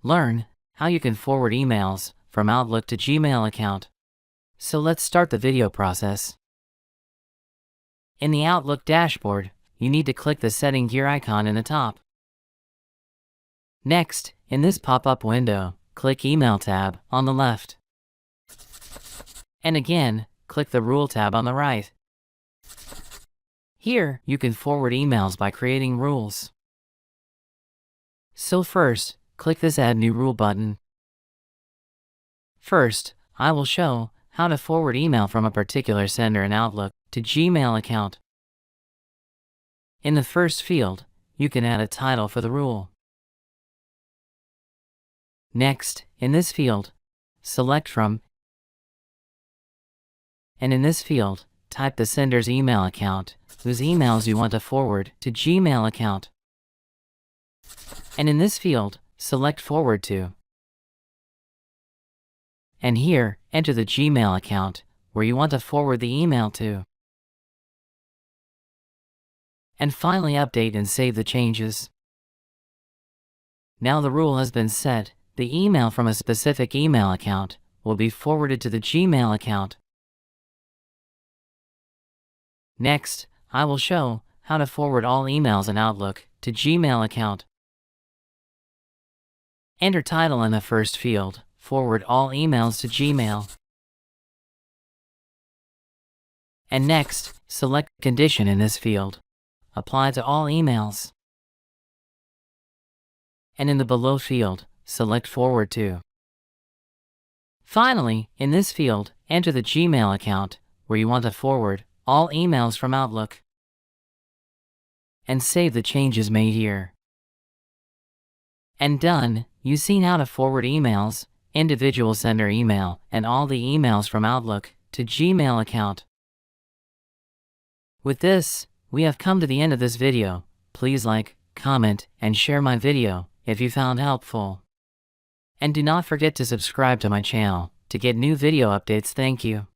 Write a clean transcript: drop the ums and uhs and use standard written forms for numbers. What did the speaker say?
Learn how you can forward emails from Outlook to Gmail account. So let's start the video process. In the Outlook dashboard, you need to click the setting gear icon in the top. Next, in this pop-up window, click Email tab on the left. And again, click the Rule tab on the right. Here, you can forward emails by creating rules. So first, click this Add New Rule button. First, I will show how to forward email from a particular sender in Outlook to Gmail account. In the first field, you can add a title for the rule. Next, in this field, select From, and in this field, type the sender's email account, whose emails you want to forward to Gmail account. And in this field, select Forward to. And here, enter the Gmail account where you want to forward the email to. And finally update and save the changes. Now the rule has been set, the email from a specific email account will be forwarded to the Gmail account. Next, I will show how to forward all emails in Outlook to Gmail account. Enter title in the first field, forward all emails to Gmail. And next, select condition in this field, apply to all emails. And in the below field, select Forward to. Finally, in this field, enter the Gmail account where you want to forward all emails from Outlook. And save the changes made here. And done, you've seen how to forward emails, individual sender email, and all the emails from Outlook to Gmail account. With this, we have come to the end of this video. Please like, comment, and share my video if you found helpful. And do not forget to subscribe to my channel to get new video updates. Thank you.